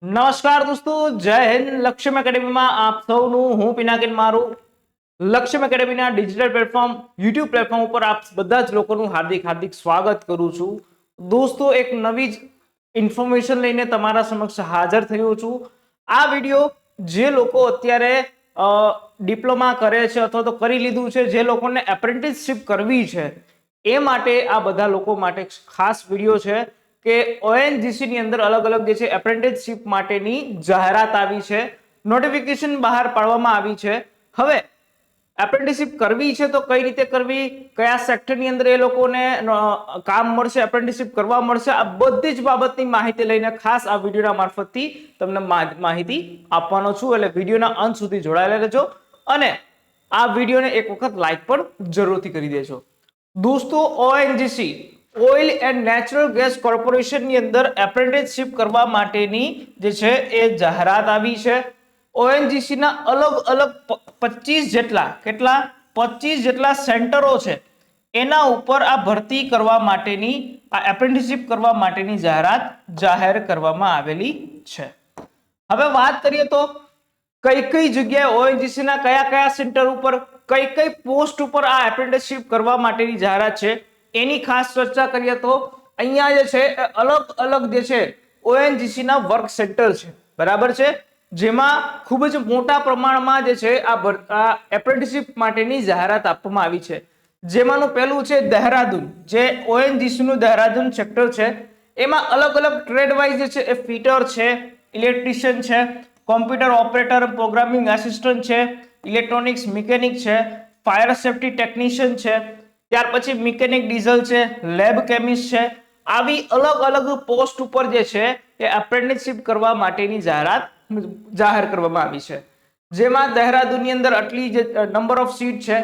નમસ્કાર દોસ્તો, જય હિન્દ. લક્ષ્યમ એકેડેમીમાં આપ સૌનું હું પિનાકિન મારું લક્ષ્યમ એકેડેમીના ડિજિટલ પ્લેટફોર્મ યુટ્યુબ પ્લેટફોર્મ ઉપર આપ બધા જ લોકોનું હાર્દિક હાર્દિક સ્વાગત કરું છું. દોસ્તો, એક નવી જ ઇન્ફોર્મેશન લઈને તમારા સમક્ષ હાજર થયો છું. આ વિડીયો જે લોકો અત્યારે ડિપ્લોમા કરે છે અથવા તો કરી લીધું છે, જે લોકોને એપ્રેન્ટિસશિપ કરવી છે, એ માટે આ બધા લોકો માટે ખાસ વિડીયો છે કે ઓએનજીસી ની અંદર અલગ અલગ જે છે એપ્રેન્ટિસશિપ માટેની જાહેરાત આવી છે, નોટિફિકેશન બહાર પાડવામાં આવી છે. હવે એપ્રેન્ટિસશિપ કરવી છે તો કઈ રીતે કરવી, કયા સેક્ટરની અંદર એ લોકોને કામ મળશે, એપ્રેન્ટિસશિપ કરવા મળશે, આ બધી જ બાબતની માહિતી લઈને ખાસ આ વિડીયોના મારફતથી તમને માહિતી આપવાનો છું. એટલે વિડીયોના અંત સુધી જોડાયેલા રહેજો અને આ વિડીયોને એક વખત લાઈક પણ જરૂરથી કરી દેજો. દોસ્તો, ONGC oil and natural gas કોર્પોરેશનની અંદર એપ્રેન્ટિસશિપ કરવા માટેની જે છે એ જાહેરાત આવી છે. ઓએનજીસી ના અલગ અલગ 25 જેટલા સેન્ટરો છે, એના ઉપર આ ભરતી કરવા માટેની, આ એપ્રેન્ટિસશિપ કરવા માટેની જાહેરાત જાહેર કરવામાં આવેલી છે. હવે વાત કરીએ તો કઈ કઈ જગ્યાએ ઓએનજીસી ના કયા કયા સેન્ટર ઉપર કઈ કઈ પોસ્ટ ઉપર આ એપ્રેન્ટિસશિપ કરવા માટેની જાહેરાત છે, એની ખાસ ચર્ચા કરીએ તો અહીંયા જે છે અલગ અલગ જે છે ઓએનજીસી ના વર્ક સેન્ટર છે, બરાબર છે, જેમાં ખૂબ જ મોટા પ્રમાણમાં જે છે આ એપ્રેન્ટિસશિપ માટેની જાહેરાત આપવામાં આવી છે. જેમાંનું પહેલું છે દહેરાદૂન, જે ઓએનજીસી નું દહેરાદૂન સેક્ટર છે. એમાં અલગ અલગ ટ્રેડ વાઇઝ જે છે એ ફિટર છે, ઇલેક્ટ્રિશિયન છે, કોમ્પ્યુટર ઓપરેટર, પ્રોગ્રામિંગ આસિસ્ટન્ટ છે, ઇલેક્ટ્રોનિક્સ મિકેનિક છે, ફાયર સેફ્ટી ટેકનિશિયન છે, ત્યાર પછી મિકેનિક ડીઝલ છે, લેબ કેમિસ્ટ છે. આવી અલગ અલગ પોસ્ટ ઉપર જે છે એ એપ્રેન્ટિસશિપ કરવા માટેની જાહેરાત જાહેર કરવામાં આવી છે. જેમાં દહેરાદૂનની અંદર આટલી જે નંબર ઓફ સીટ છે.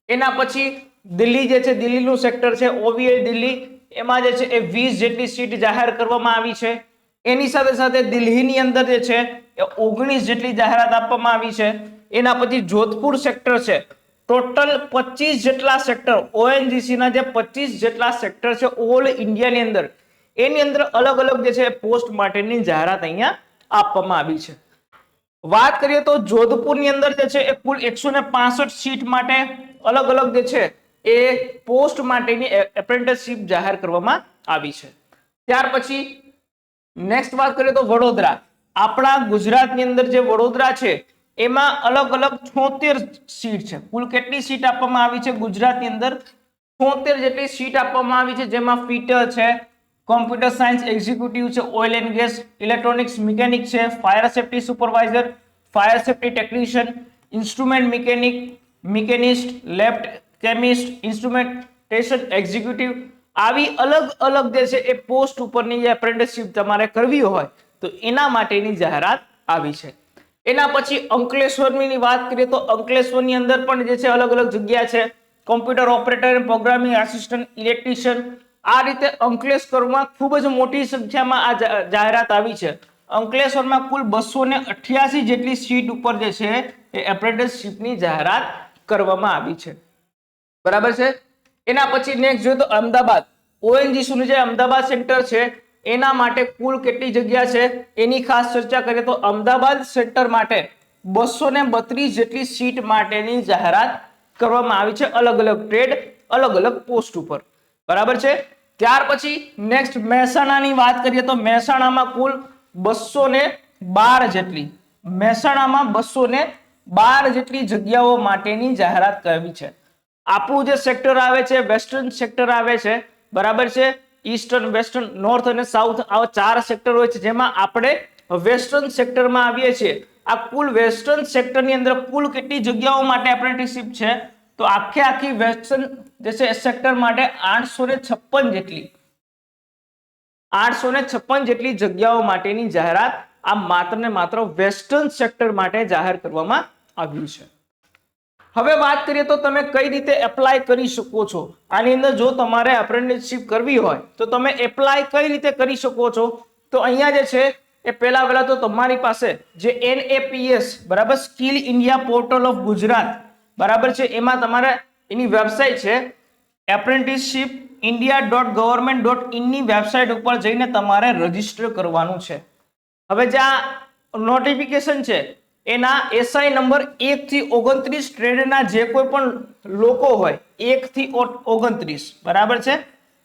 એના પછી દિલ્હી જે છે, દિલ્હીનું સેક્ટર છે ઓવીએલ દિલ્હી, એમાં જે છે એ 20 જેટલી સીટ જાહેર કરવામાં આવી છે. એની સાથે સાથે દિલ્હીની અંદર જે છે એ 19 જેટલી જાહેરાત આપવામાં આવી છે. એના પછી જોધપુર સેક્ટર છે, ટોટલ 25 જેટલા સેક્ટર, ઓએનજીસી ના જે 25 જેટલા સેક્ટર છે ઓલ ઇન્ડિયાની અંદર, એની અંદર અલગ અલગ જે છે પોસ્ટ માટેની જાહેરાત અહીંયા આપવામાં આવી છે. વાત કરીએ તો જોધપુરની અંદર જે છે એ કુલ 165 સીટ માટે અલગ અલગ જે છે એ પોસ્ટ માટેની એપ્રેન્ટિસશિપ જાહેર કરવામાં આવી છે. ત્યાર પછી નેક્સ્ટ વાત કરીએ તો વડોદરા, આપણા ગુજરાતની અંદર જે વડોદરા છે એમાં અલગ અલગ 76 સીટ છે. કુલ કેટલી સીટ આપવામાં આવી છે ગુજરાતની અંદર? 76 જેટલી સીટ આપવામાં આવી છે, જેમાં ફિટર છે, કોમ્પ્યુટર સાયન્સ એક્ઝિક્યુટિવ છે, oil and gas, electronics mechanic છે, fire safety supervisor, fire safety technician, instrument mechanic, machinist, lab chemist, instrumentation executive. આવી અલગ અલગ જે છે એ પોસ્ટ ઉપરની જે એપ્રેન્ટિસશિપ તમારે કરવી હોય તો એના માટેની જાહેરાત આવી છે. એના પછી અંકલેશ્વરની વાત કરીએ તો અંકલેશ્વરની અંદર પણ જે છે અલગ અલગ જગ્યા છે, computer operator, programming assistant, electrician. આ રીતે અંકલેશ્વરમાં ખૂબ જ મોટી સંખ્યામાં આ જાહેરાત આવી છે. અંકલેશ્વરમાં કુલ 288 જેટલી સીટ ઉપર જે છે એ એપ્રેન્ટિસશિપની જાહેરાત કરવામાં આવી છે, બરાબર છે. એના પછી નેક્સ્ટ જોઈએ તો અમદાવાદ, ઓએનજીસી નું જે અમદાવાદ સેન્ટર છે એના માટે કુલ કેટલી જગ્યા છે એની ખાસ ચર્ચા કરીએ તો અમદાવાદ સેન્ટર માટે 232 જેટલી સીટ માટેની જાહેરાત કરવામાં આવી છે, અલગ અલગ ટ્રેડ, અલગ અલગ પોસ્ટ ઉપર, બરાબર છે. ત્યાર પછી નેક્સ્ટ મહેસાણાની વાત કરીએ તો મહેસાણામાં કુલ 212 જેટલી, મહેસાણામાં 212 જેટલી જગ્યાઓ માટેની જાહેરાત કરવી છે. આપણું જે સેક્ટર આવે છે વેસ્ટર્ન સેક્ટર આવે છે, બરાબર છે. ઈસ્ટર્ન, વેસ્ટર્ન, નોર્થ અને સાઉથ, આવા 4 સેક્ટર હોય છે, જેમાં આપણે વેસ્ટર્ન સેક્ટરમાં આવીએ છીએ. આ કુલ વેસ્ટર્ન સેક્ટરની અંદર કુલ કેટલી જગ્યાઓ માટે એપ્રેન્ટિસશિપ છે તો આખી વેસ્ટર્ન જે છે સેક્ટર માટે 856 જેટલી જગ્યાઓ માટેની જાહેરાત આ માત્ર ને માત્ર વેસ્ટર્ન સેક્ટર માટે જાહેર કરવામાં આવ્યું છે. હવે વાત કરીએ તો તમે કઈ રીતે એપ્લાય કરી શકો છો. આની અંદર જો તમારે એપ્રેન્ટિસશિપ કરવી હોય તો તમે એપ્લાય કઈ રીતે કરી શકો છો, તો અહીંયા જે છે એ પહેલા તો તમારી પાસે જે NAPS, બરાબર, skill India portal of Gujarat, બરાબર છે, એમાં તમારે એની વેબસાઇટ છે apprenticeshipindia.government.in ની વેબસાઇટ ઉપર જઈને તમારે રજીસ્ટર કરવાનું છે. હવે જે આ નોટિફિકેશન છે એના એસઆઈ નંબર 1 થી 29 ટ્રેડના જે કોઈ પણ લોકો હોય 1 થી 29, બરાબર છે,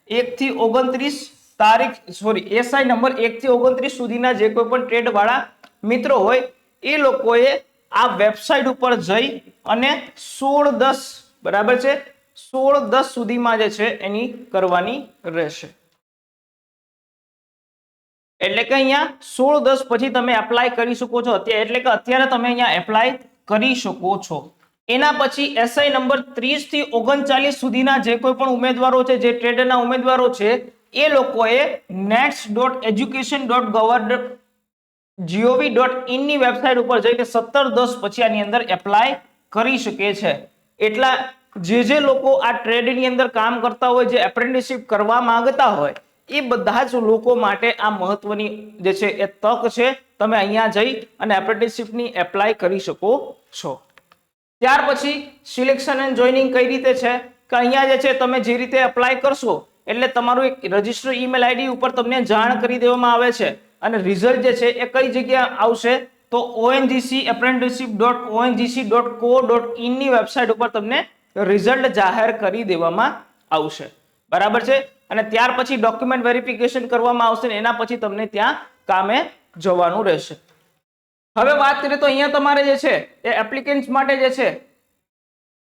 1 થી 29 તારીખ, સોરી, એસઆઈ નંબર 1 થી 29 સુધીના જે કોઈ પણ ટ્રેડ વાળા મિત્રો હોય એ લોકોએ આ વેબસાઇટ ઉપર જઈ અને 16/10, બરાબર છે, 16/10 સુધીમાં જે છે એની કરવાની રહેશે. એટલે કે અહીંયા 16/10 પછી તમે એપ્લાય કરી શકો છો, એટલે કે અત્યારે તમે અહીંયા એપ્લાય કરી શકો છો. એના પછી એસઆઈ નંબર 30 થી 39 સુધીના જે કોઈ પણ ઉમેદવારો છે, જે ટ્રેડના ઉમેદવારો છે, એ લોકોએ nets.education.gov.in ની વેબસાઇટ ઉપર જઈને 17/10 પછી આની અંદર એપ્લાય કરી શકે છે. એટલા જે લોકો આ ટ્રેડની અંદર કામ કરતા હોય, જે એપ્રેન્ટિસશિપ કરવા માંગતા હોય, એ બધા જ લોકો માટે આ મહત્વની જે છે એ તક છે. તમે અહીંયા જઈ અને એપ્રેન્ટિસશિપની એપ્લાય કરી શકો છો. ત્યાર પછી સિલેક્શન એન્ડ જોઈનિંગ કઈ રીતે છે કે અહીંયા જે છે તમે જે રીતે એપ્લાય કરશો એટલે તમારું એક રજિસ્ટર ઈમેલ આઈડી ઉપર તમને જાણ કરી દેવામાં આવે છે અને રિઝલ્ટ જે છે એ કઈ જગ્યા આવશે તો ONGC-apprenticeship.ONGC.co.in ની વેબસાઇટ ઉપર તમને રિઝલ્ટ જાહેર કરી દેવામાં આવશે, બરાબર છે. અને ત્યાર પછી ડોક્યુમેન્ટ વેરિફિકેશન કરવામાં આવશે ને એના પછી તમને ત્યાં કામે જવાનું રહેશે. હવે વાત કરીએ તો અહીંયા તમારે જે છે એ એપ્લિકેન્ટ માટે જે છે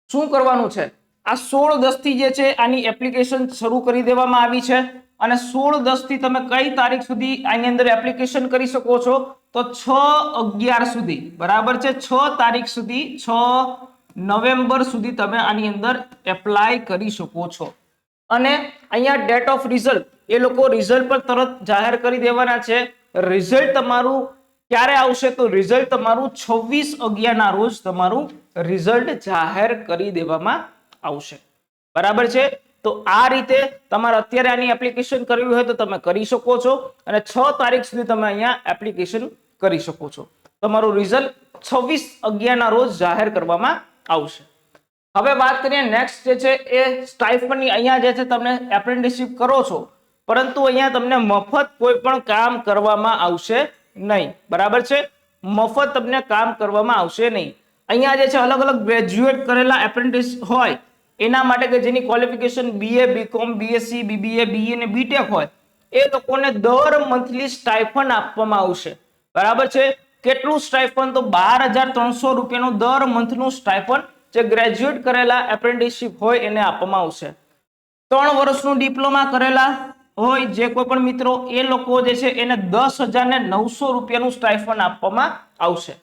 શું કરવાનું છે, આ 16/10 થી જે છે આની એપ્લિકેશન શરૂ કરી દેવામાં આવી છે અને 16/10 થી તમે કઈ તારીખ સુધી આની અંદર એપ્લિકેશન કરી શકો છો તો 6/11 સુધી, બરાબર છે, 6 તારીખ સુધી, 6 નવેમ્બર સુધી તમે આની અંદર એપ્લાય કરી શકો છો. અને અહીંયા ડેટ ઓફ રિઝલ્ટ એ લોકો રિઝલ્ટ પર તરત જાહેર કરી દેવાના છે. રિઝલ્ટ તમારું ક્યારે આવશે તો રિઝલ્ટ તમારું 26/11 ના રોજ તમારું રિઝલ્ટ જાહેર કરી દેવામાં આવશે, બરાબર છે. તો આ રીતે તમારે અત્યારે આની એપ્લિકેશન કરવી હોય તો તમે કરી શકો છો અને 6 તારીખ સુધી તમે અહીંયા એપ્લિકેશન કરી શકો છો. તમારું રિઝલ્ટ 26/11 ના રોજ જાહેર કરવામાં આવશે. હવે વાત કરીએ નેક્સ્ટ જે છે એ સ્ટાઇપન્ડની. અહીંયા જે છે તમને એપ્રેન્ટિસશિપ કરો છો પરંતુ અહીંયા તમને મફત કોઈ પણ કામ કરવામાં આવશે નહીં, બરાબર છે, મફત તમને કામ કરવામાં આવશે નહીં. અહીંયા જે છે અલગ અલગ ગ્રેજ્યુએટ કરેલા એપ્રેન્ટિસ હોય એના માટે કે જેની qualification BA, BCom, BSc, BBA, BE અને BTech હોય એ લોકોને દર મંથલી સ્ટાઇપન્ડ આપવામાં આવશે, બરાબર છે. કેટલું સ્ટાઇપન્ડ તો 12,300 રૂપિયાનું દર મંથનું સ્ટાઇપન્ડ જે ગ્રેજ્યુએટ કરેલા એપ્રેન્ટિસશિપ હોય એને આપવામાં આવશે. 3 વર્ષનું ડિપ્લોમા કરેલા હોય જે કોઈ પણ મિત્રો એ લોકો જે છે એને 10,900 રૂપિયાનું સ્ટાઇપન્ડ આપવામાં આવશે.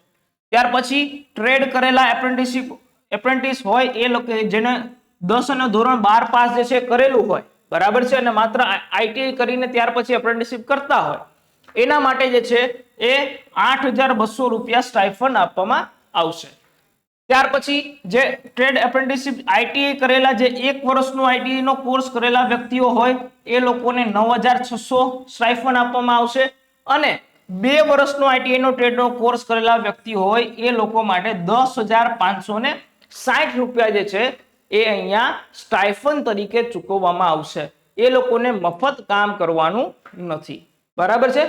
ત્યાર પછી ટ્રેડ કરેલા એપ્રેન્ટિસ હોય એ લોકો જેને 10 અને ધોરણ 12 પાસ જે છે કરેલું હોય, બરાબર છે, અને માત્ર ITI કરીને ત્યાર પછી એપ્રેન્ટિસશિપ કરતા હોય એના માટે જે છે એ 8,200 રૂપિયા સ્ટાઇપન્ડ આપવામાં આવશે. ત્યાર પછી જે ટ્રેડ એપ્રેન્ટિસશિપ ITI કરેલા, જે 1 વર્ષનો ITI નો કોર્સ કરેલા વ્યક્તિઓ હોય એ લોકોને 9,600 સ્ટાઇપન્ડ આપવામાં આવશે અને 2 વર્ષનો ITI નો ટ્રેડનો કોર્સ કરેલા વ્યક્તિઓ હોય એ લોકો માટે 10,560 રૂપિયા જે છે એ અહીંયા સ્ટાઇપન્ડ તરીકે ચૂકવવામાં આવશે. એ લોકોને મફત કામ કરવાનું નથી, બરાબર છે.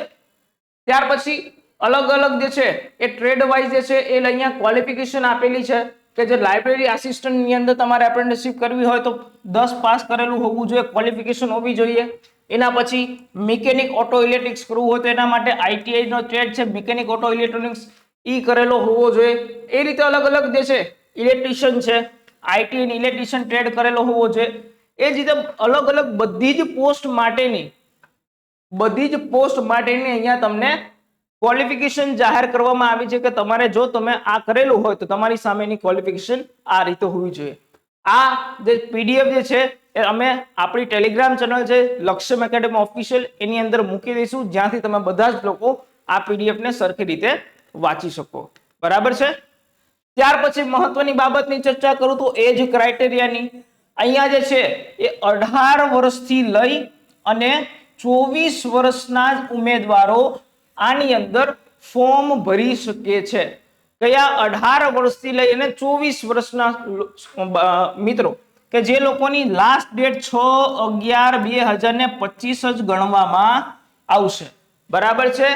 ત્યાર પછી અલગ અલગ જે છે એ ટ્રેડ વાઇઝ જે છે એ અહીંયા ક્વોલિફિકેશન આપેલી છે કે જે લાઇબ્રેરી આસિસ્ટન્ટ ની અંદર તમારે એપ્રેન્ટિસશિપ કરવી હોય તો 10 પાસ કરેલું હોવું જોઈએ, ક્વોલિફિકેશન હોવી જોઈએ. એના પછી મિકેનિક ઓટો ઇલેક્ટ્રિક્સ કરવું હોય તો એના માટે ITI નો ટ્રેડ છે મિકેનિક ઓટો ઇલેક્ટ્રોનિક્સ ઈ કરેલો હોવો જોઈએ. એ રીતે અલગ અલગ જે છે ઇલેક્ટ્રિશિયન છે ITI ની ઇલેક્ટ્રિશિયન ટ્રેડ કરેલો હોવો જોઈએ. એ જ રીતે અલગ અલગ બધી જ પોસ્ટ માટેની અહીંયા તમને ક્વોલિફિકેશન જાહેર કરવામાં આવી છે કે તમારે જો તમે આ કરેલું હોય તો તમારી સામેની ક્વોલિફિકેશન આ રીતે હોવી જોઈએ. આ જે PDF જે છે એ અમે આપણી ટેલિગ્રામ ચેનલ છે લક્ષ્યમ એકેડમી ઓફિશિયલ એની અંદર મૂકી દઈશું જ્યાંથી તમે બધા જ લોકો આ PDF ને સરખી રીતે વાંચી શકો, બરાબર છે. ત્યાર પછી મહત્વની બાબતની ચર્ચા કરું તો એજ ક્રાઇટેરિયાની. અહીંયા જે છે એ 18 વર્ષથી લઈ અને 24 વર્ષના જ ઉમેદવારો આની અંદર ફોર્મ ભરી શકે છે. કયા 18 વર્ષથી લઈ અને 24 વર્ષના મિત્રો કે જે લોકોની લાસ્ટ ડેટ 6/11/2025 જ ગણવામાં આવશે, બરાબર છે.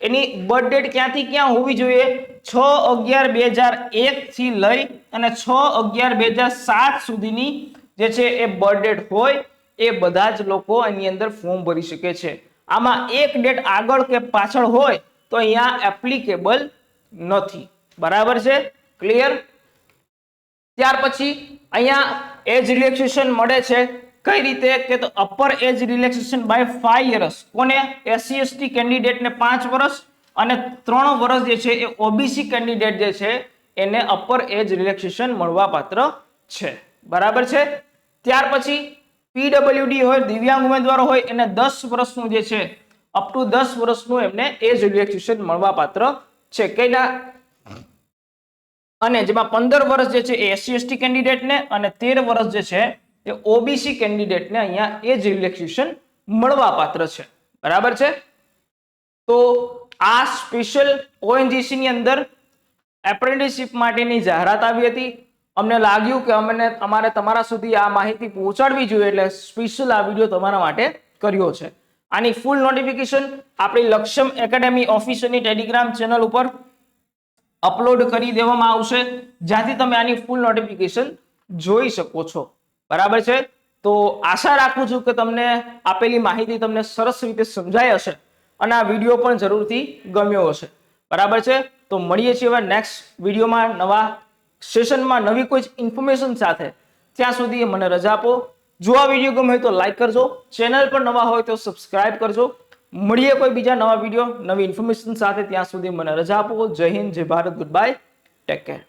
એની બર્થ ડેટ ક્યાંથી ક્યાં હોવી જોઈએ? 6/11/2001 થી લઈ અને 6/11/2007 સુધીની જે છે એ બર્થ ડેટ હોય એ બધા જ લોકો આની અંદર ફોર્મ ભરી શકે છે. આમાં એક ડેટ આગળ કે પાછળ હોય તો અહીંયા એપ્લિકેબલ નથી. બરાબર છે? ક્લિયર? ત્યાર પછી અહીંયા એજ રિલેક્સેશન મળે છે કઈ રીતે કે તો upper age relaxation by 5 years. કોને? SC ST કેન્ડિડેટને 5 વર્ષ અને 3 વર્ષ જે છે એ ઓબીસી કેન્ડિડેટ જે છે એને અપર એજ રિલેક્સેશન મળવા પાત્ર છે. બરાબર છે? ત્યાર પછી પીડબ્લ્યુડી હોય, દિવ્યાંગ ઉમેદવારો હોય એને 10 વર્ષનું જે છે અપ ટુ 10 વર્ષનું એમને એજ રિલેક્સેશન મળવા પાત્ર છે. કઈના? અને જેમાં 15 વર્ષ જે છે એ SC ST કેન્ડિડેટને અને 13 વર્ષ જે છે એ ઓબીસી કેન્ડિડેટને અહીંયા એજ રિલેક્સેશન મળવા પાત્ર છે. બરાબર છે? તો આ સ્પેશિયલ ઓએનજીસી ની અંદર એપ્રેન્ટિસશિપ માટેની જાહેરાત આવી હતી. અમને લાગ્યું કે અમારે તમારા સુધી આ માહિતી પહોંચાડવી જોઈએ એટલે સ્પેશિયલ આ વિડીયો તમારા માટે કર્યો છે. આની ફૂલ નોટિફિકેશન આપણી લક્ષ્યમ એકેડેમી ઓફિશિયલની ટેલિગ્રામ ચેનલ ઉપર અપલોડ કરી દેવામાં આવશે, જ્યાંથી તમે આની ફૂલ નોટિફિકેશન જોઈ શકો છો. બરાબર છે? તો આશા રાખું છું કે તમને આપેલી માહિતી તમને સરસ રીતે સમજાઈ હશે અને આ વિડીયો પણ જરૂરથી ગમ્યો હશે. બરાબર છે? તો મળીએ છીએ હવે નેક્સ્ટ વિડીયોમાં, નવા સેશનમાં, નવી કોઈ ઇન્ફોર્મેશન સાથે. ત્યાં સુધી મને રજા આપો. જો આ વિડીયો ગમે તો લાઈક કરજો, ચેનલ પર નવા હોય તો સબસ્ક્રાઇબ કરજો. મળીએ કોઈ બીજા નવા વિડીયો, નવી ઇન્ફોર્મેશન સાથે. ત્યાં સુધી મને રજા આપો. જય હિન્દ, જય Bharat, good bye, take care.